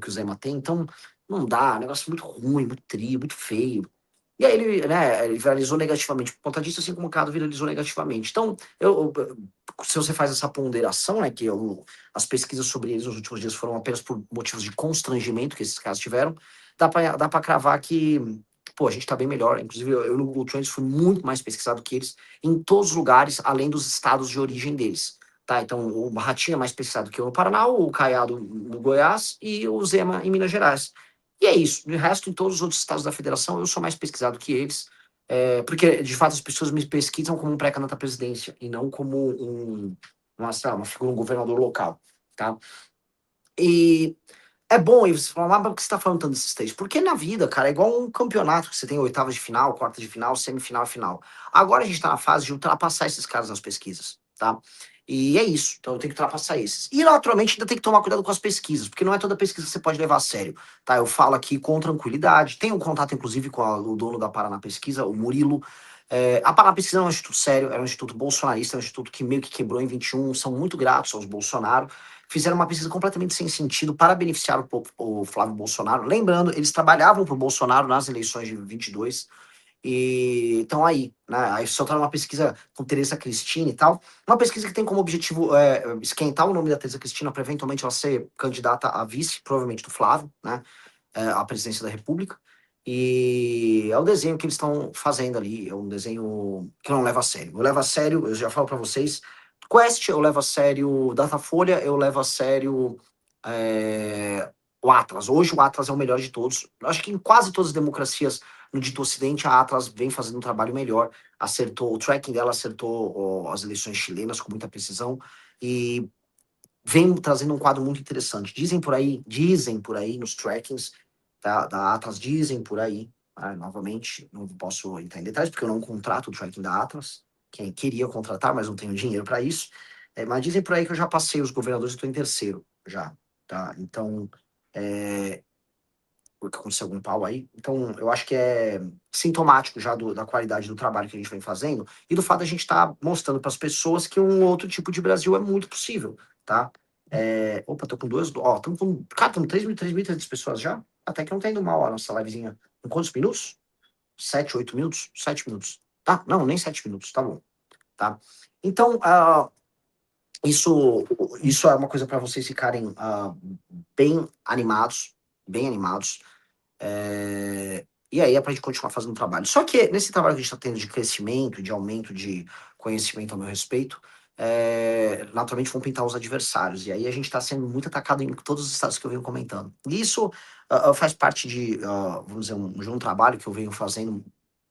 que o Zema tem, então não dá, negócio muito ruim, muito trio, muito feio. E aí ele, né, ele viralizou negativamente por conta disso, assim como o Cado viralizou negativamente. Então, se você faz essa ponderação, né, que as pesquisas sobre eles nos últimos dias foram apenas por motivos de constrangimento que esses caras tiveram, dá pra cravar que, pô, a gente tá bem melhor. Inclusive, eu no Google Trends fui muito mais pesquisado que eles em todos os lugares, além dos estados de origem deles. Tá, então o Ratinho é mais pesquisado que eu no Paraná, o Caiado no Goiás e o Zema em Minas Gerais. E é isso. De resto, em todos os outros estados da federação, eu sou mais pesquisado que eles, porque, de fato, as pessoas me pesquisam como um pré-candidato à presidência e não como sei lá, uma figura, um governador local, tá? E é bom, e você fala, mas por que você tá falando tanto desses três? Porque na vida, cara, é igual um campeonato que você tem oitavas de final, quarta de final, semifinal e final. Agora a gente tá na fase de ultrapassar esses caras nas pesquisas, tá? E é isso. Então eu tenho que ultrapassar esses. E naturalmente ainda tem que tomar cuidado com as pesquisas, porque não é toda pesquisa que você pode levar a sério, tá? Eu falo aqui com tranquilidade. Tenho um contato, inclusive, com o dono da Paraná Pesquisa, o Murilo. A Paraná Pesquisa é um instituto sério, é um instituto bolsonarista, é um instituto que meio que quebrou em 21, são muito gratos aos Bolsonaro. Fizeram uma pesquisa completamente sem sentido para beneficiar o Flávio Bolsonaro. Lembrando, eles trabalhavam para o Bolsonaro nas eleições de 22 e estão aí, né? Aí soltaram uma pesquisa com Tereza Cristina e tal. Uma pesquisa que tem como objetivo esquentar o nome da Tereza Cristina para eventualmente ela ser candidata a vice, provavelmente do Flávio, né? À presidência da República. E é o desenho que eles estão fazendo ali, é um desenho que eu não levo a sério. Eu levo a sério, eu já falo para vocês, Quest eu levo a sério, Datafolha eu levo a sério, é, o Atlas. Hoje o Atlas é o melhor de todos. Eu acho que em quase todas as democracias no dito ocidente, a Atlas vem fazendo um trabalho melhor. Acertou, o tracking dela acertou as eleições chilenas com muita precisão e vem trazendo um quadro muito interessante. Dizem por aí nos trackings da Atlas, dizem por aí, novamente, não posso entrar em detalhes, porque eu não contrato o tracking da Atlas, quem queria contratar, mas não tenho dinheiro para isso. Mas dizem por aí que eu já passei os governadores e estou em terceiro já, tá? Então, porque aconteceu algum pau aí. Então, eu acho que é sintomático já da qualidade do trabalho que a gente vem fazendo e do fato de a gente estar mostrando para as pessoas que um outro tipo de Brasil é muito possível, tá? Opa, tô com duas. Ó, estamos com. Cara, estamos 3.300 pessoas já. Até que não tá indo mal a nossa livezinha. Em quantos minutos? 7, 8 minutos? 7 minutos. Tá? Não, nem 7 minutos, tá bom. Tá? Então, isso, isso é uma coisa para vocês ficarem bem animados, bem animados. E aí é pra gente continuar fazendo trabalho. Só que nesse trabalho que a gente está tendo de crescimento, de aumento de conhecimento ao meu respeito, naturalmente vão pintar os adversários. E aí a gente está sendo muito atacado em todos os estados que eu venho comentando. E isso faz parte vamos dizer, de um trabalho que eu venho fazendo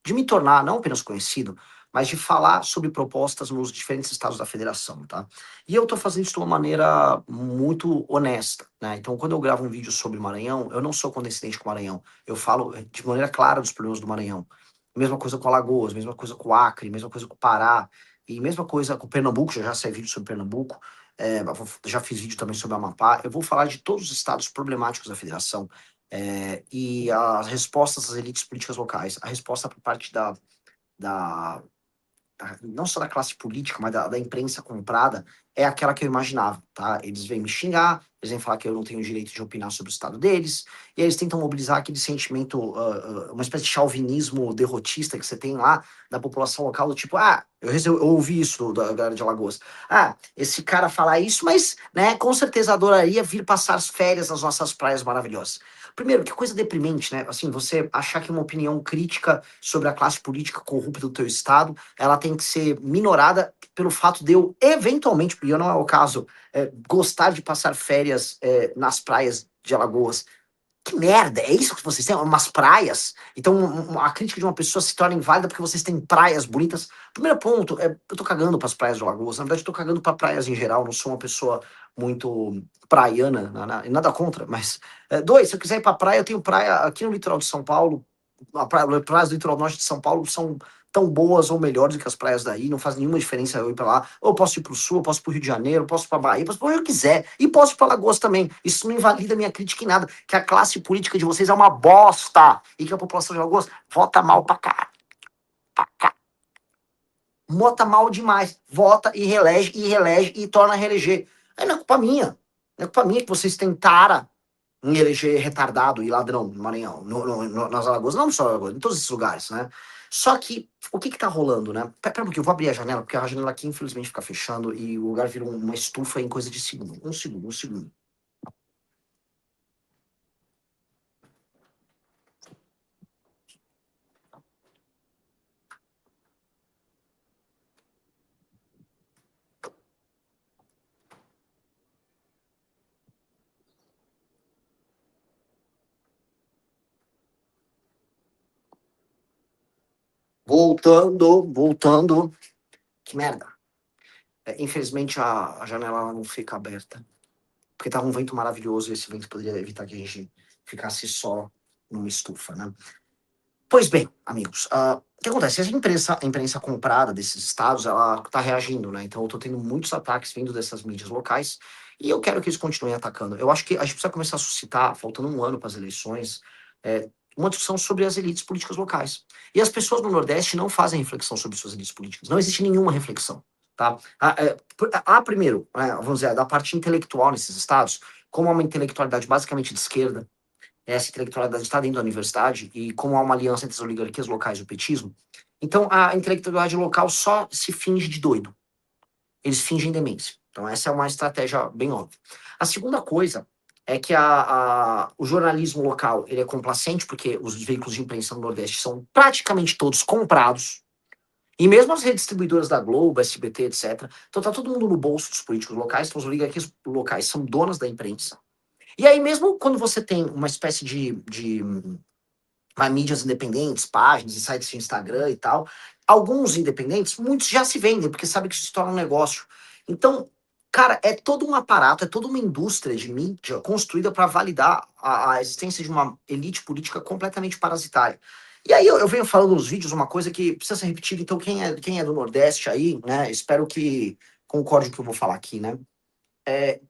de me tornar não apenas conhecido, mas de falar sobre propostas nos diferentes estados da federação, tá? E eu estou fazendo isso de uma maneira muito honesta, né? Então, quando eu gravo um vídeo sobre o Maranhão, eu não sou condescendente com o Maranhão. Eu falo de maneira clara dos problemas do Maranhão. Mesma coisa com Alagoas, mesma coisa com o Acre, mesma coisa com o Pará, e mesma coisa com Pernambuco, já saí vídeo sobre Pernambuco, já fiz vídeo também sobre Amapá. Eu vou falar de todos os estados problemáticos da federação, e as respostas das elites políticas locais. A resposta por parte da não só da classe política, mas da imprensa comprada, é aquela que eu imaginava, tá? Eles vêm me xingar, eles vêm falar que eu não tenho direito de opinar sobre o estado deles, e eles tentam mobilizar aquele sentimento, uma espécie de chauvinismo derrotista que você tem lá da população local, do tipo, eu ouvi isso da galera de Alagoas. Esse cara falar isso, mas, né, com certeza adoraria vir passar as férias nas nossas praias maravilhosas. Primeiro, que coisa deprimente, né? Assim, você achar que uma opinião crítica sobre a classe política corrupta do teu estado ela tem que ser minorada pelo fato de eu, eventualmente, porque não é o caso, gostar de passar férias nas praias de Alagoas. Que merda, é isso que vocês têm? Umas praias? Então a crítica de uma pessoa se torna inválida porque vocês têm praias bonitas. Primeiro ponto, eu tô cagando pras praias de Alagoas. Na verdade, eu tô cagando pra praias em geral. Não sou uma pessoa muito praiana, nada contra. Mas, dois, se eu quiser ir pra praia, eu tenho praia aqui no litoral de São Paulo. Praias do litoral norte de São Paulo são tão boas ou melhores do que as praias daí, não faz nenhuma diferença eu ir pra lá. Ou eu posso ir pro sul, eu posso ir pro Rio de Janeiro, eu posso ir pra Bahia, eu posso ir pra onde eu quiser. E posso ir pra Alagoas também. Isso não invalida minha crítica em nada. Que a classe política de vocês é uma bosta. E que a população de Alagoas vota mal pra cá. Pra cá. Vota mal demais. Vota e reelege e torna a reeleger. Aí não é culpa minha. Não é culpa minha que vocês têm tara em eleger retardado e ladrão no Maranhão, nas Alagoas, não só Alagoas, em todos esses lugares, né? Só que, o que que tá rolando, né? Pera um pouquinho, eu vou abrir a janela, porque a janela aqui, infelizmente, fica fechando e o lugar vira uma estufa em coisa de segundo. Um segundo, um segundo. Voltando. Que merda. Infelizmente, a janela ela não fica aberta. Porque tava um vento maravilhoso e esse vento poderia evitar que a gente ficasse só numa estufa, né? Pois bem, amigos, o que acontece? A imprensa comprada desses estados, ela tá reagindo, né? Então eu tô tendo muitos ataques vindo dessas mídias locais e eu quero que eles continuem atacando. Eu acho que a gente precisa começar a suscitar, faltando um ano para as eleições, uma discussão sobre as elites políticas locais. E as pessoas no Nordeste não fazem reflexão sobre suas elites políticas. Não existe nenhuma reflexão, tá? Primeiro, vamos dizer, da parte intelectual nesses estados, como há uma intelectualidade basicamente de esquerda, essa intelectualidade está dentro da universidade e como há uma aliança entre as oligarquias locais e o petismo, então a intelectualidade local só se finge de doido. Eles fingem demência. Então essa é uma estratégia bem óbvia. A segunda coisa é que o jornalismo local ele é complacente porque os veículos de imprensa no Nordeste são praticamente todos comprados. E mesmo as redes distribuidoras da Globo, SBT, etc. Então tá todo mundo no bolso dos políticos locais, então as oligarquias locais são donas da imprensa. E aí, mesmo quando você tem uma espécie de mídias independentes, páginas e sites de Instagram e tal, alguns independentes, muitos já se vendem, porque sabem que isso se torna um negócio. Então, cara, é todo um aparato, é toda uma indústria de mídia construída para validar a existência de uma elite política completamente parasitária. E aí eu venho falando nos vídeos uma coisa que precisa ser repetida, então quem é do Nordeste aí, né, espero que concorde com o que eu vou falar aqui, né?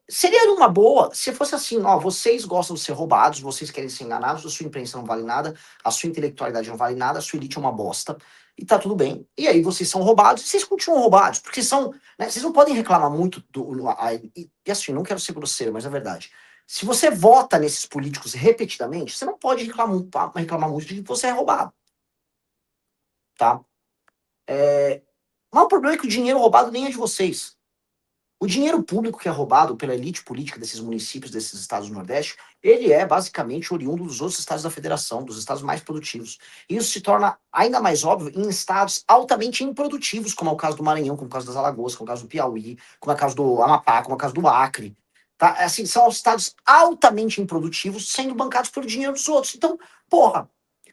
Seria uma boa se fosse assim, ó, vocês gostam de ser roubados, vocês querem ser enganados, a sua imprensa não vale nada, a sua intelectualidade não vale nada, a sua elite é uma bosta, e tá tudo bem. E aí vocês são roubados, e vocês continuam roubados, porque são, né, vocês não podem reclamar muito e assim, não quero ser grosseiro, mas é verdade. Se você vota nesses políticos repetidamente, você não pode reclamar muito de que você é roubado, tá? Mas o problema é que o dinheiro roubado nem é de vocês. O dinheiro público que é roubado pela elite política desses municípios, desses estados do Nordeste, ele é basicamente oriundo dos outros estados da federação, dos estados mais produtivos. E isso se torna ainda mais óbvio em estados altamente improdutivos, como é o caso do Maranhão, como é o caso das Alagoas, como é o caso do Piauí, como é o caso do Amapá, como é o caso do Acre. Tá? Assim, são estados altamente improdutivos sendo bancados pelo dinheiro dos outros. Então, porra,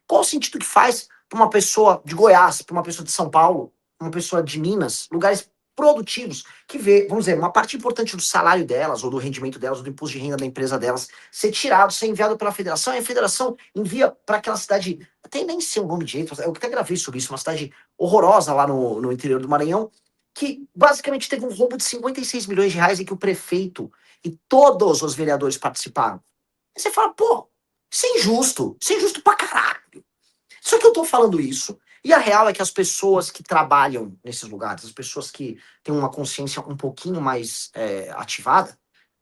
qual o sentido que faz para uma pessoa de Goiás, para uma pessoa de São Paulo, uma pessoa de Minas, lugares produtivos, que vê, vamos dizer, uma parte importante do salário delas, ou do rendimento delas, ou do imposto de renda da empresa delas, ser tirado, ser enviado pela federação, e a federação envia para aquela cidade, até nem sei o nome direito, eu até gravei sobre isso, uma cidade horrorosa lá no interior do Maranhão, que basicamente teve um roubo de 56 milhões de reais em que o prefeito e todos os vereadores participaram. Aí você fala, pô, isso é injusto pra caralho. Só que eu tô falando isso, e a real é que as pessoas que trabalham nesses lugares, as pessoas que têm uma consciência um pouquinho mais ativada,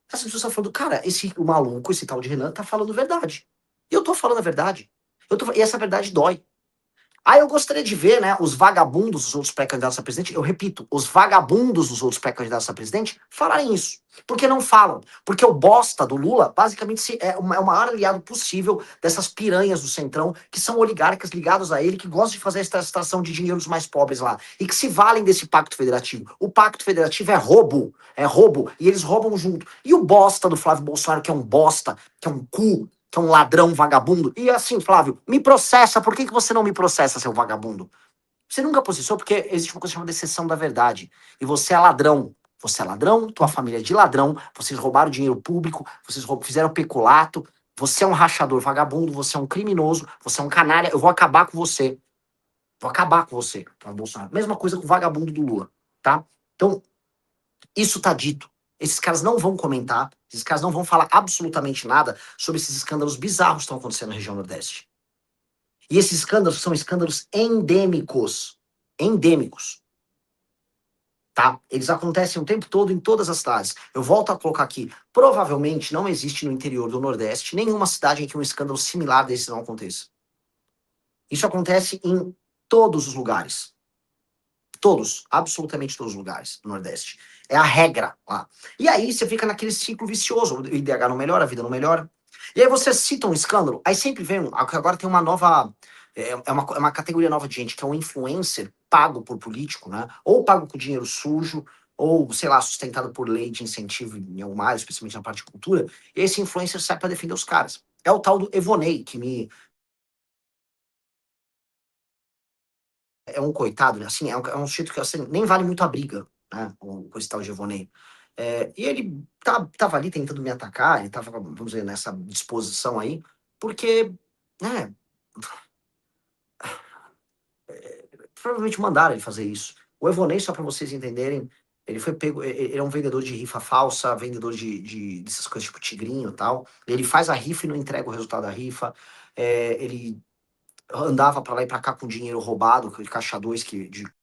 essas pessoas estão falando, cara, o maluco, esse tal de Renan, tá falando verdade. E eu tô falando a verdade. E essa verdade dói. Ah, eu gostaria de ver, né, os vagabundos dos outros pré-candidatos a presidente, eu repito, os vagabundos dos outros pré-candidatos a presidente falarem isso. Porque não falam. Porque o bosta do Lula, basicamente, é o maior aliado possível dessas piranhas do Centrão, que são oligarcas ligados a ele, que gostam de fazer a extração de dinheiro dos mais pobres lá. E que se valem desse pacto federativo. O pacto federativo é roubo. É roubo. E eles roubam junto. E o bosta do Flávio Bolsonaro, que é um bosta, que é um cu, que é um ladrão vagabundo. E assim, Flávio, me processa. Por que você não me processa, seu vagabundo? Você nunca processou porque existe uma coisa chamada exceção da verdade. E você é ladrão. Você é ladrão, tua família é de ladrão, vocês roubaram dinheiro público, vocês fizeram peculato, você é um rachador vagabundo, você é um criminoso, você é um canalha, eu vou acabar com você. Vou acabar com você, Bolsonaro. Mesma coisa com o vagabundo do Lula, tá? Então, isso tá dito. Esses caras não vão comentar, esses caras não vão falar absolutamente nada sobre esses escândalos bizarros que estão acontecendo na região Nordeste. E esses escândalos são escândalos endêmicos. Endêmicos. tá? Eles acontecem o tempo todo em todas as cidades. Eu volto a colocar aqui, provavelmente não existe no interior do Nordeste nenhuma cidade em que um escândalo similar desse não aconteça. Isso acontece em todos os lugares. Todos, absolutamente todos os lugares do Nordeste. É a regra lá. E aí você fica naquele ciclo vicioso. O IDH não melhora, a vida não melhora. E aí você cita um escândalo, aí sempre vem. Agora tem uma nova. É uma categoria nova de gente, que é um influencer pago por político, né? Ou pago com dinheiro sujo, ou, sei lá, sustentado por lei de incentivo em alguma área, especialmente na parte de cultura. E esse influencer sai para defender os caras. É o tal do Evonei, que me é um coitado, né? Assim, é um sujeito que assim, nem vale muito a briga, né? Com esse tal Givonei. E ele tava ali tentando me atacar, ele tava, vamos dizer, nessa disposição aí, porque, né, provavelmente mandaram ele fazer isso. O Evonei, só para vocês entenderem, ele foi pego, ele é um vendedor de rifa falsa, vendedor dessas coisas tipo tigrinho e tal. Ele faz a rifa e não entrega o resultado da rifa. Ele andava para lá e para cá com dinheiro roubado, caixa 2 de